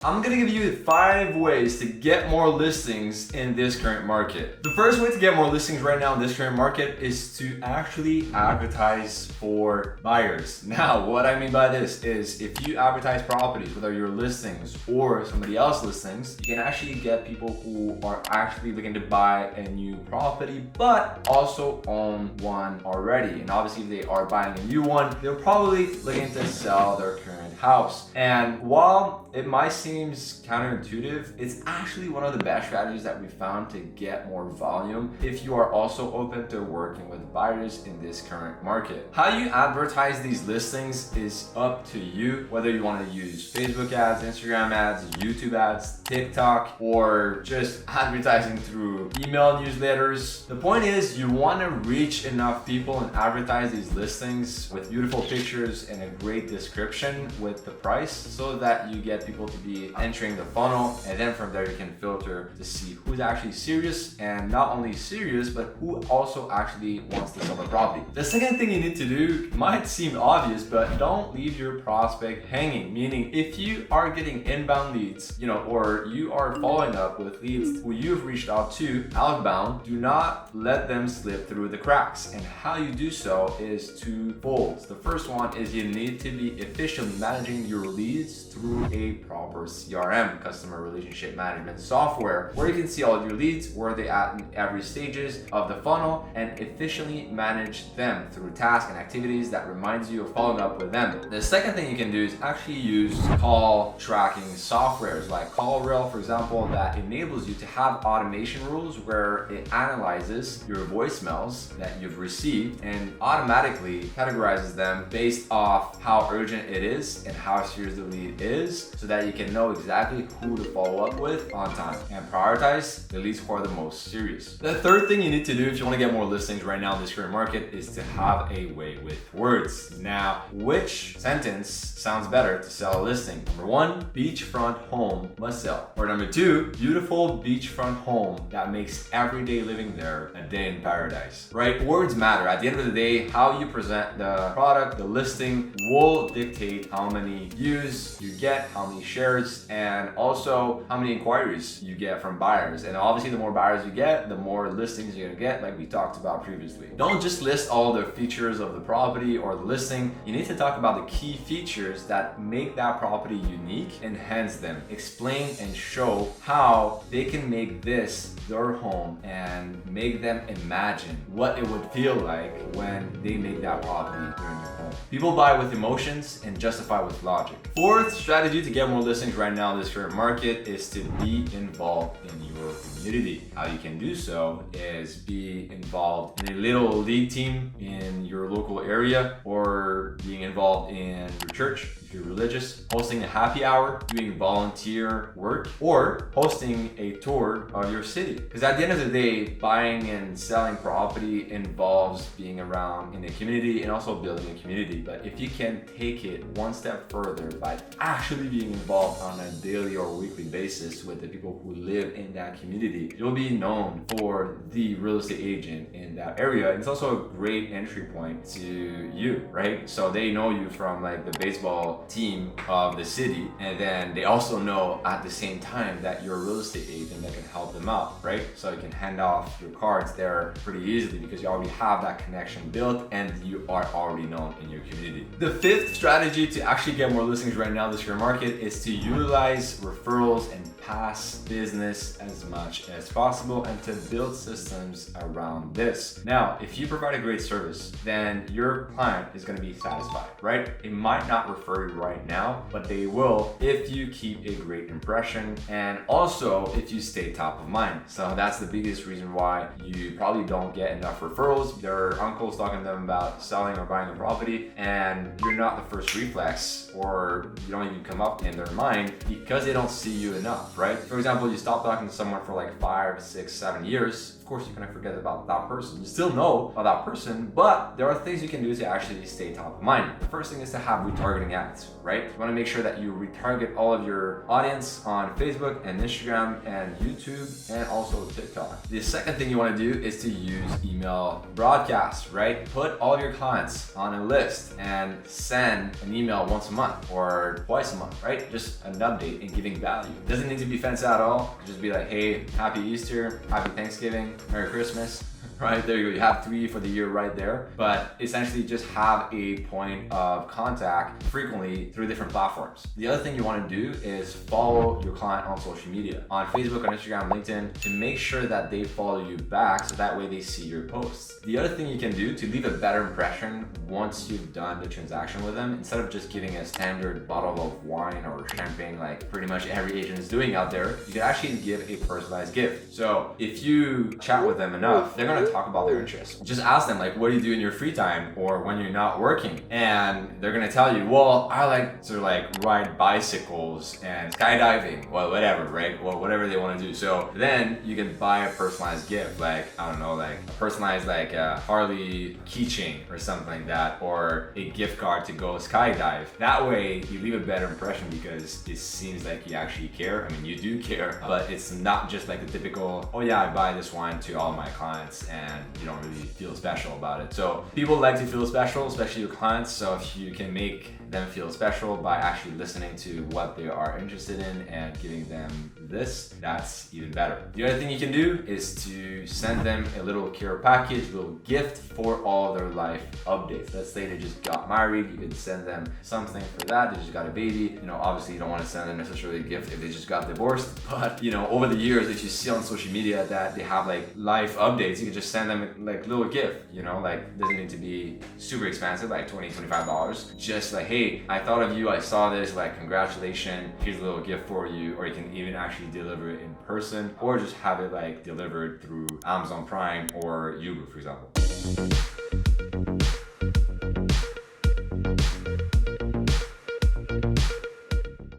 I'm gonna give you 5 ways to get more listings in this current market. The first way to get more listings right now in this current market is to actually advertise for buyers. Now, what I mean by this is if you advertise properties, whether your listings or somebody else's listings, you can actually get people who are actually looking to buy a new property, but also own one already. And obviously, if they are buying a new one, they're probably looking to sell their current house. And while it might seem counterintuitive, it's actually one of the best strategies that we found to get more volume if you are also open to working with buyers in this current market. How you advertise these listings is up to you, whether you want to use Facebook ads, Instagram ads, YouTube ads, TikTok, or just advertising through email newsletters. The point is you want to reach enough people and advertise these listings with beautiful pictures and a great description with the price so that you get people to be entering the funnel, and then from there you can filter to see who's actually serious, and not only serious but who also actually wants to sell the property. The second thing you need to do might seem obvious, but don't leave your prospect hanging. Meaning, if you are getting inbound leads, or you are following up with leads who you've reached out to outbound, do not let them slip through the cracks. And how you do so is twofold. The first one is you need to be efficiently managing your leads through a proper CRM, customer relationship management software, where you can see all of your leads, where they at in every stages of the funnel, and efficiently manage them through tasks and activities that reminds you of following up with them. The second thing you can do is actually use call tracking softwares like CallRail, for example, that enables you to have automation rules where it analyzes your voicemails that you've received and automatically categorizes them based off how urgent it is and how serious the lead is, so that you can know exactly who to follow up with on time and prioritize the leads who are the most serious. The third thing you need to do if you want to get more listings right now in this current market is to have a way with words. Now, which sentence sounds better to sell a listing? Number 1, beachfront home must sell. Or number 2, beautiful beachfront home that makes everyday living there a day in paradise. Right? Words matter. At the end of the day, how you present the product, the listing, will dictate how many views you get, how many shares, and also how many inquiries you get from buyers. And obviously, the more buyers you get, the more listings you're gonna get, like we talked about previously. Don't just list all the features of the property or the listing. You need to talk about the key features that make that property unique, enhance them, explain and show how they can make this their home and make them imagine what it would feel like when they make that property their new home. People buy with emotions and justify with logic. Fourth strategy to get more listings right now in this current market is to be involved in your community. How you can do so is be involved in a little league team in your local area, or being involved in your church if you're religious, hosting a happy hour, doing volunteer work, or hosting a tour of your city. Because at the end of the day, buying and selling property involves being around in a community and also building a community. But if you can take it one step further by actually being involved on a daily or weekly basis with the people who live in that community, you'll be known for the real estate agent in that area. And it's also a great entry point to you, right? So they know you from like the baseball team of the city, and then they also know at the same time that you're a real estate agent that can help them out, right? So you can hand off your cards there pretty easily because you already have that connection built and you are already known in your community. The fifth strategy to actually get more listings right now in this current market is to utilize referrals and past business as much as possible, and to build systems around this. Now, if you provide a great service, then your client is going to be satisfied, right? It might not refer you right now, but they will if you keep a great impression, and also if you stay top of mind. So that's the biggest reason why you probably don't get enough referrals. Their uncle's talking to them about selling or buying a property, and you're not the first reflex, or you don't even come up in their mind because they don't see you enough, right? For example, you stop talking to someone for like 5, 6, 7 years. Of course, you're gonna forget about that person. You still know about that person, but there are things you can do to actually stay top of mind. The first thing is to have retargeting ads, right? You wanna make sure that you retarget all of your audience on Facebook and Instagram and YouTube and also TikTok. The second thing you wanna do is to use email broadcasts, right? Put all of your clients on a list and send an email once a month or twice a month, right? Just an update and giving value. It doesn't need to be fancy at all. Just be like, hey, happy Easter, happy Thanksgiving, Merry Christmas. Right, there you go. You have 3 for the year right there. But essentially just have a point of contact frequently through different platforms. The other thing you want to do is follow your client on social media, on Facebook, on Instagram, LinkedIn, to make sure that they follow you back so that way they see your posts. The other thing you can do to leave a better impression once you've done the transaction with them, instead of just giving a standard bottle of wine or champagne like pretty much every agent is doing out there, you can actually give a personalized gift. So if you chat with them enough, they're going to talk about their interests. Just ask them, like, what do you do in your free time or when you're not working? And they're gonna tell you, well, I like to like ride bicycles and skydiving, well, whatever, right? Well, whatever they want to do. So then you can buy a personalized gift, like, I don't know, like a personalized like a Harley keychain or something like that, or a gift card to go skydive. That way you leave a better impression because it seems like you actually care. I mean, you do care, but it's not just like the typical, oh yeah, I buy this wine to all my clients and you don't really feel special about it. So people like to feel special, especially your clients. So if you can make them feel special by actually listening to what they are interested in and giving them this, that's even better. The other thing you can do is to send them a little care package, a little gift for all their life updates. Let's say they just got married, you can send them something for that. They just got a baby. You know, obviously you don't want to send them necessarily a gift if they just got divorced, but you know, over the years, if you see on social media that they have like life updates, you can just send them like little gift, you know, like doesn't need to be super expensive, like $20, $25. Just like, hey, I thought of you, I saw this, like congratulations, here's a little gift for you. Or you can even actually deliver it in person or just have it like delivered through Amazon Prime or Uber, for example.